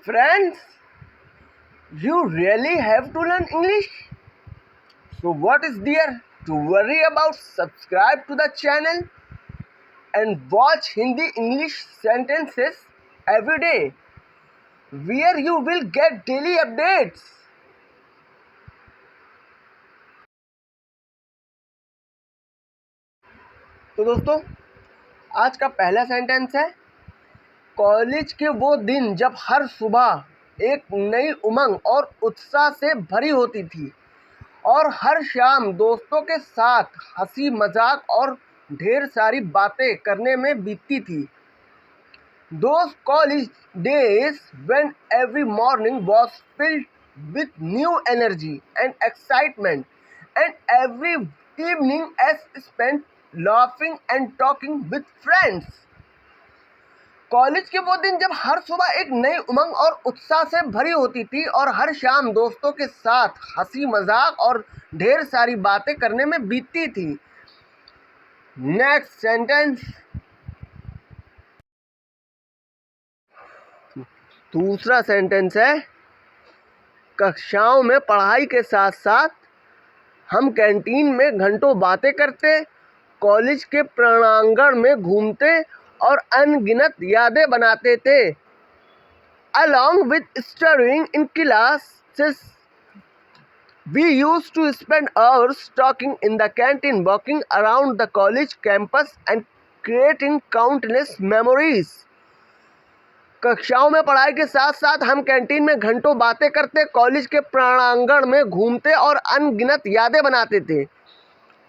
Friends, you really have to learn English. So what is there to worry about? Subscribe to the channel and watch Hindi English sentences every day, where you will get daily updates. तो दोस्तों, आज का पहला sentence है, college के वो दिन जब हर सुबह एक नई उमंग और उत्साह से भरी होती थी और हर शाम दोस्तों के साथ हंसी मजाक और ढेर सारी बातें करने में बीतती थी. Those college days when every morning was filled with new energy and excitement, and every evening is spent laughing and talking with friends. College के वो दिन जब हर सुबह एक नई उमंग और उत्साह से भरी होती थी और हर शाम दोस्तों के साथ हंसी मजाक और ढेर सारी बातें करने में बीतती थी. Next sentence. दूसरा सेंटेंस है, कक्षाओं में पढ़ाई के साथ साथ हम कैंटीन में घंटों बातें करते, कॉलेज के प्रांगण में घूमते और अनगिनत यादें बनाते थे. Along with studying in classes, we used to spend hours talking in the canteen, walking around the college campus and creating countless memories. कक्षाओं में पढ़ाई के साथ साथ हम कैंटीन में घंटों बातें करते, कॉलेज के प्रांगण में घूमते और अनगिनत यादें बनाते थे.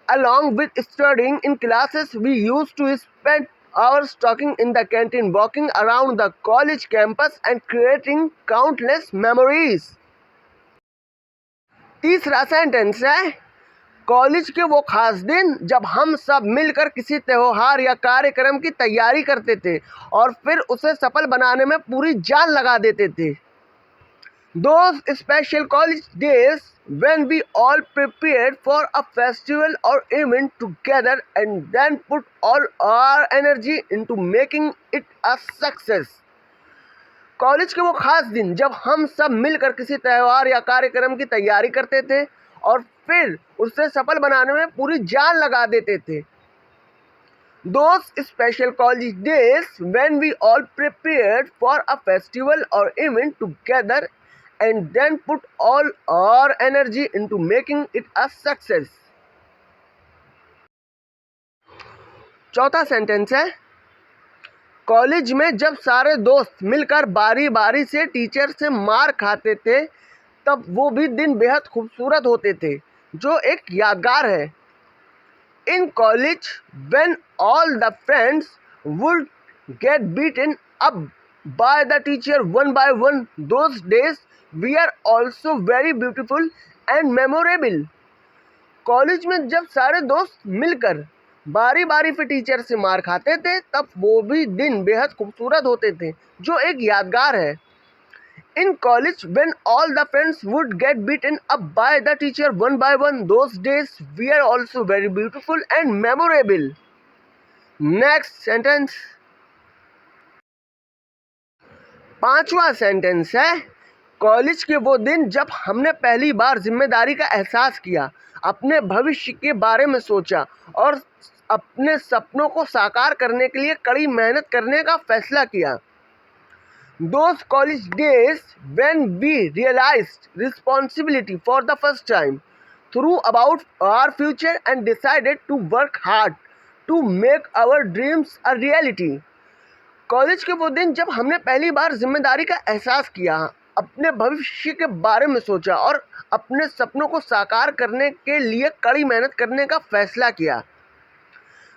Along with studying in classes, we used to spend hours talking in the canteen, walking around the college campus and creating countless memories. तीसरा सेंटेंस है, कॉलेज के वो खास दिन जब हम सब मिलकर किसी त्योहार या कार्यक्रम की तैयारी करते थे और फिर उसे सफल बनाने में पूरी जान लगा देते थे. Those special college days when we all prepared for a festival or event together and then put all our energy into making it a success. College के वो खास दिन जब हम सब मिलकर किसी त्योहार या कार्यक्रम की तैयारी करते थे और फिर उसे सफल बनाने में पूरी जान लगा देते थे. Those special college days when we all prepared for a festival or event together and then put all our energy into making it a success. चौथा सेंटेंस है, कॉलेज में जब सारे दोस्त मिलकर बारी बारी से टीचर से मार खाते थे तब वो भी दिन बेहद खूबसूरत होते थे, जो एक यादगार है. In college, when all the friends would get beaten up by the teacher one by one, those days were also very beautiful and memorable. College में जब सारे दोस्त मिलकर बारी बारी से टीचर से मार खाते थे तब वो भी दिन बेहद खूबसूरत होते थे, जो एक यादगार है. In college, when all the friends would get beaten up by the teacher one by one, those days were also very beautiful and memorable. Next sentence. पांचवा सेंटेंस है, कॉलेज के वो दिन जब हमने पहली बार जिम्मेदारी का एहसास किया, अपने भविष्य के बारे में सोचा और अपने सपनों को साकार करने के लिए कड़ी मेहनत करने का फैसला किया. Those college days when we realized responsibility for the first time, threw about our future and decided to work hard to make our dreams a reality. College के वो दिन जब हमने पहली बार जिम्मेदारी का एहसास किया, अपने भविष्य के बारे में सोचा और अपने सपनों को साकार करने के लिए कड़ी मेहनत करने का फैसला किया.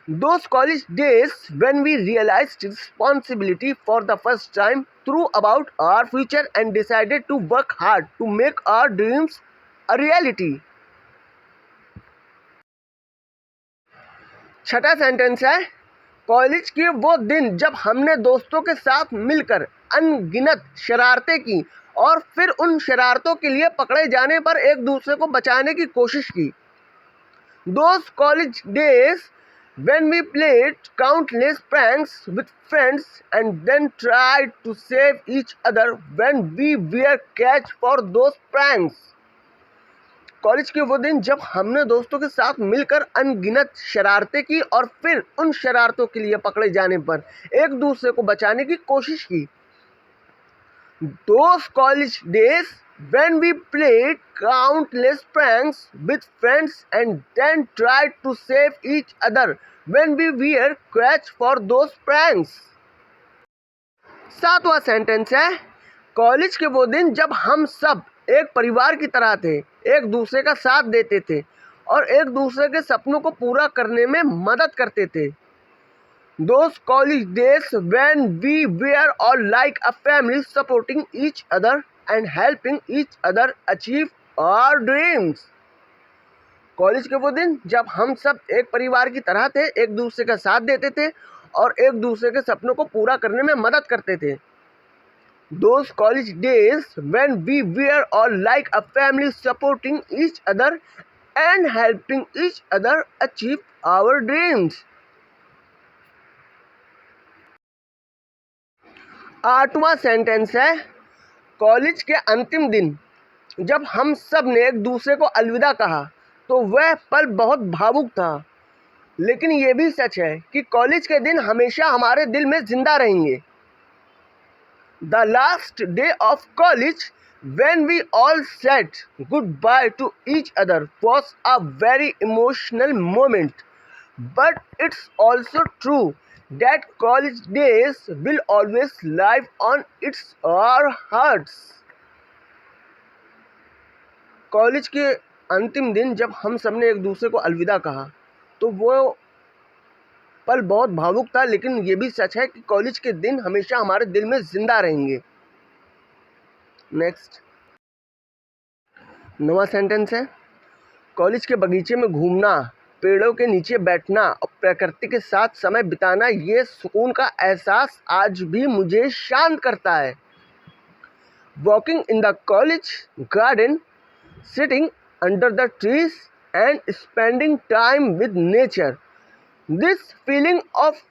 Those college days when we realized responsibility for the first time, threw about our future and decided to work hard to make our dreams a reality. छठा सेंटेंस है, कॉलेज के वो दिन जब हमने दोस्तों के साथ मिलकर अनगिनत शरारतें की और फिर उन शरारतों के लिए पकड़े जाने पर एक दूसरे को बचाने की कोशिश की. Those college days when we played countless pranks with friends and then tried to save each other when we were catch for those pranks. College के वो दिन जब हमने दोस्तों के साथ मिलकर अनगिनत शरारतें की और फिर उन शरारतों के लिए पकड़े जाने पर एक दूसरे को बचाने की कोशिश की. Those college days when we played countless pranks with friends and then tried to save each other when we were caught for those pranks. 7वां सेंटेंस है, कॉलेज के वो दिन जब हम सब एक परिवार की तरह थे, एक दूसरे का साथ देते थे और एक दूसरे के सपनों को पूरा करने में मदद करते थे. Those college days when we were all like a family supporting each other and helping each other achieve our dreams. College के वो दिन जब हम सब एक परिवार की तरह थे, एक दूसरे का साथ देते थे और एक दूसरे के सपनों को पूरा करने में मदद करते थे. Those college days when we were all like a family supporting each other and helping each other achieve our dreams. 8वां सेंटेंस है, कॉलेज के अंतिम दिन जब हम सब ने एक दूसरे को अलविदा कहा तो वह पल बहुत भावुक था. लेकिन ये भी सच है कि कॉलेज के दिन हमेशा हमारे दिल में जिंदा रहेंगे. The last day of college when we all said goodbye to each other was a very emotional moment. But it's also true that college days will always live on its our hearts. College के अंतिम दिन जब हम सबने एक दूसरे को अलविदा कहा तो वो पल बहुत भावुक था, लेकिन ये भी सच है कि कॉलेज के दिन हमेशा हमारे दिल में जिंदा रहेंगे. नेक्स्ट 9वां सेंटेंस है, कॉलेज के बगीचे में घूमना, पेड़ों के नीचे बैठना और प्रकृति के साथ समय बिताना, ये सुकून का एहसास आज भी मुझे शांत करता है. Walking in the college garden, sitting under the trees and spending time with nature, this feeling of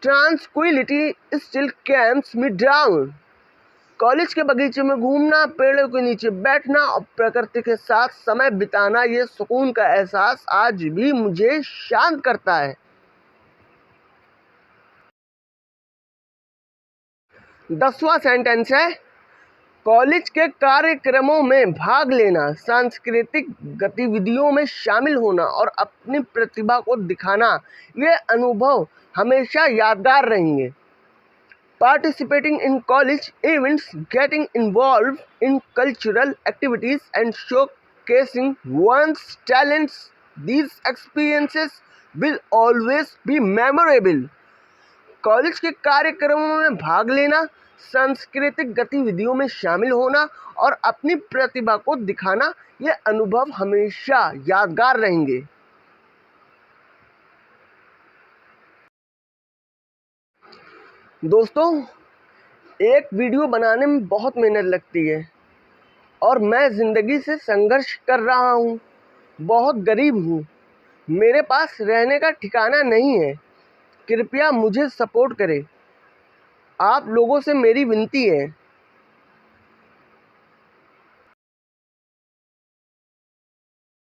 tranquility still calms me down. College के बगीचे में घूमना, पेड़ों के नीचे बैठना और प्रकृति के साथ समय बिताना, ये सुकून का एहसास आज भी मुझे शांत करता है. 10वां सेंटेंस है, कॉलेज के कार्यक्रमों में भाग लेना, सांस्कृतिक गतिविधियों में शामिल होना और अपनी प्रतिभा को दिखाना, ये अनुभव हमेशा यादगार रहेंगे. Participating in college events, getting involved in cultural activities and showcasing one's talents, these experiences will always be memorable. College के कार्यक्रमों में भाग लेना, सांस्कृतिक गतिविधियों में शामिल होना और अपनी प्रतिभा को दिखाना, ये अनुभव हमेशा यादगार रहेंगे. दोस्तों, एक वीडियो बनाने में बहुत मेहनत लगती है और मैं ज़िंदगी से संघर्ष कर रहा हूँ. बहुत गरीब हूँ, मेरे पास रहने का ठिकाना नहीं है. कृपया मुझे सपोर्ट करें. आप लोगों से मेरी विनती है